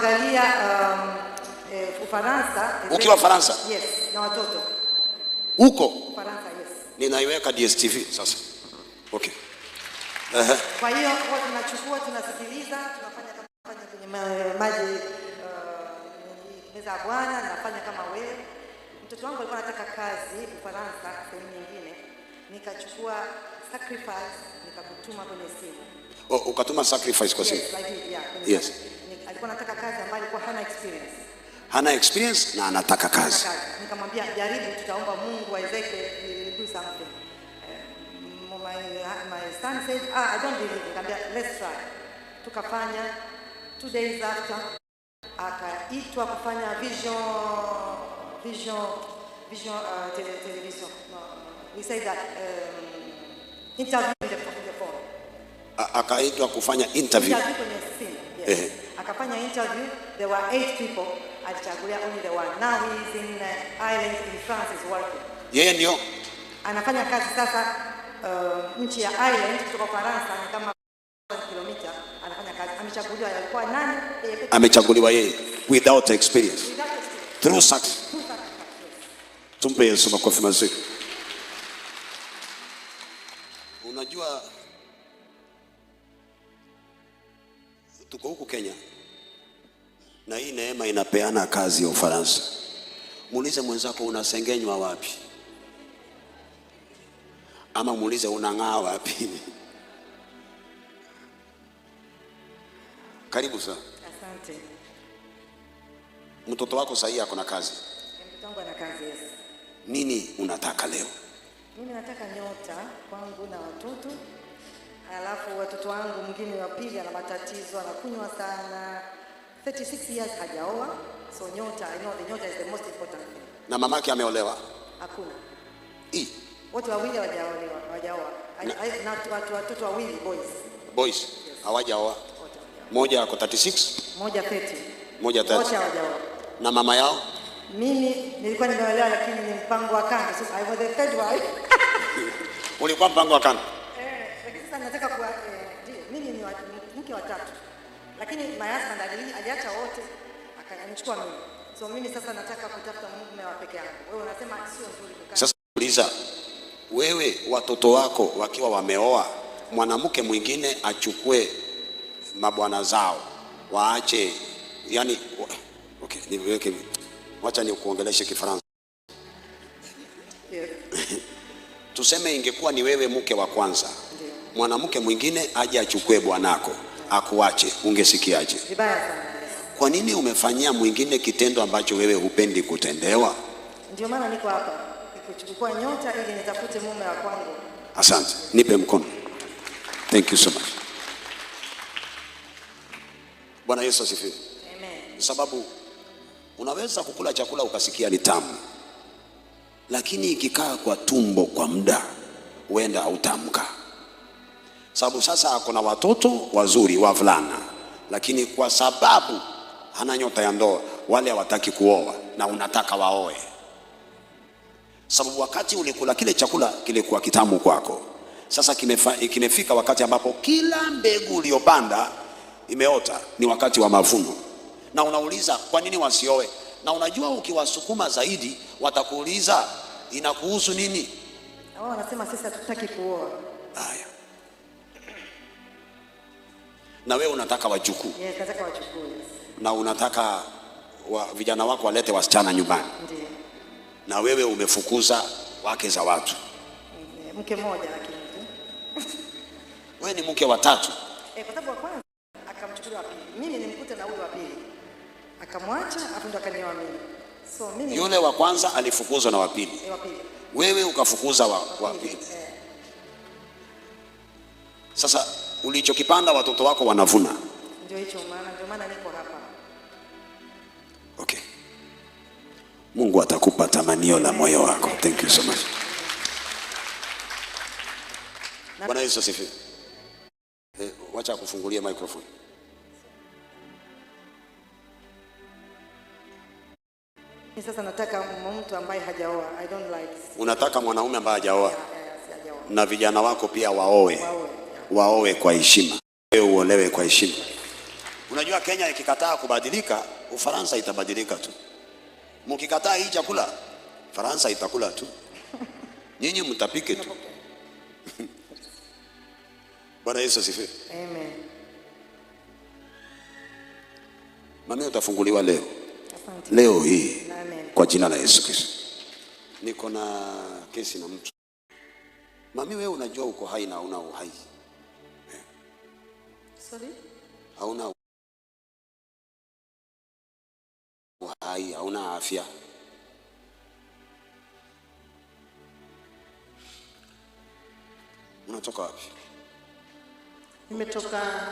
kuangalia Ufaransa. Ukiwa Faransa? Yes, na watoto. Huko? Ufaransa, yes. Ninaiweka DSTV sasa. Okay. Kwa hiyo kwa tunachukua, tunasikiliza, tunafanya kwenye maji meza ya Bwana, nafanya kama wewe. Mtoto wangu alikuwa anataka kazi Ufaransa sehemu nyingine. Nikachukua sacrifice nikakutuma kwenye simu. Oh, ukatuma sacrifice kwa simu? Yes, I did, yeah. Yes. Alikuwa anataka kazi ambayo alikuwa hana experience. Hana experience na anataka kazi. Nikamwambia jaribu, tutaomba Mungu awezeke do something. My son said, I don't believe it. Nikamwambia let's try. Tukafanya 2 days after akaitwa kufanya television. No, we say that interview in the phone. Akaitwa kufanya interview. Interview kwenye simu. Yes. Akafanya interview. There were 8 people. Alichagulia only the one. Now he is in Ireland in France is working. Yeye ndio anafanya kazi sasa nchi ya Ireland kutoka Faransa ni kama kilomita, anafanya kazi. Amechaguliwa, alikuwa nani? Amechaguliwa yeye without experience. Through success. Tumpe Yesu makofi mazuri. Unajua tuko huku Kenya na hii neema inapeana kazi ya Ufaransa. Muulize mwenzako unasengenywa wapi? Ama muulize unang'aa wapi? Karibu sana. Asante. Mtoto wako sahi ako na kazi? Mtoto wangu ana kazi, yes. Nini unataka leo? Mimi nataka nyota kwangu na watoto. Alafu watoto wangu mwingine wa pili ana matatizo, anakunywa sana. 36 years hajaoa. So nyota, I know the nyota is the most important thing. Na mamake ameolewa? Hakuna. Wote wawili hawajaoa. Watoto wawili boys. Yes. Hawajaoa. Moja ako 36, moja 30. Moja 30. Wote hawajaoa. Na mama yao? Mimi nilikuwa nimeolewa lakini ni mpango wa kando. So I was the third wife. Ulikuwa mpango wa kando? Lakini sasa nataka kuwa mimi ni mke wa 3. Lakini my husband aliacha wote akanichukua mimi. So mimi sasa nataka kutafuta mume wa peke yangu. Wewe unasema sio nzuri kukaa. Sasa uliza, wewe watoto wako wakiwa wameoa, mwanamke mwingine achukue mabwana zao, waache, yani okay, niweke, wacha nikuongeleshe Kifaransa. Yeah. Tuseme ingekuwa ni wewe mke wa kwanza, mwanamke mwingine aje achukue bwanako, akuache, ungesikiaje? Vibaya sana. Kwa nini umefanyia mwingine kitendo ambacho wewe hupendi kutendewa? Ndio maana niko hapa, nikuchukua nyota ili nitafute mume wa kwangu. Asante, nipe mkono. Thank you so much. Bwana Yesu asifiwe. Amen. Sababu unaweza kukula chakula ukasikia ni tamu, lakini ikikaa kwa tumbo kwa muda huenda hautamka. Sababu sasa kuna watoto wazuri wavulana, lakini kwa sababu hana nyota ya ndoa, wale hawataki kuoa na unataka waoe. Sababu wakati ulikula kile chakula kilikuwa kitamu kwako. Sasa kimefika wakati ambapo kila mbegu uliyopanda imeota, ni wakati wa mavuno. Na unauliza kwa nini wasioe? Na unajua ukiwasukuma zaidi watakuuliza inakuhusu nini? Wao wanasema sisi hatutaki kuoa. Haya. Na wewe unataka wajukuu. Yes, nataka wajukuu. Na unataka vijana wako walete wasichana nyumbani. Ndiyo. Na wewe umefukuza wake za watu. Mke mmoja lakini. Wewe ni mke wa 3. Kwa sababu wa kwanza akamchukulia wa pili. Mimi nilimkuta na ule wa pili. Akamwacha afu ndo akanioa mimi. So mimi yule wa kwanza alifukuzwa na wa pili. Wa pili. Wewe ukafukuza wa pili. Sasa ulichokipanda watoto wako wanavuna. Ndio maana niko hapa. Okay. Mungu atakupa tamanio la moyo wako. Thank you so much. Bwana Yesu asifiwe. Wacha kufungulia microphone. Sasa nataka mtu ambaye hajaoa. I don't like. Unataka mwanaume ambaye hajaoa. Na vijana wako pia waoe. Waoe kwa heshima. Wewe uolewe kwa heshima. Unajua Kenya ikikataa kubadilika, Ufaransa itabadilika tu. Mkikataa hii chakula, Faransa itakula tu. Nyinyi mtapike tu. Bwana Yesu asifiwe. Amen. Mami utafunguliwa leo. Asante. Leo hii. Amen. Kwa jina la Yesu Kristo. Niko na kesi na mtu. Mami wewe unajua uko hai na hauna uhai. Sorry? Hauna uhai, hauna afya. Unatoka wapi? Nimetoka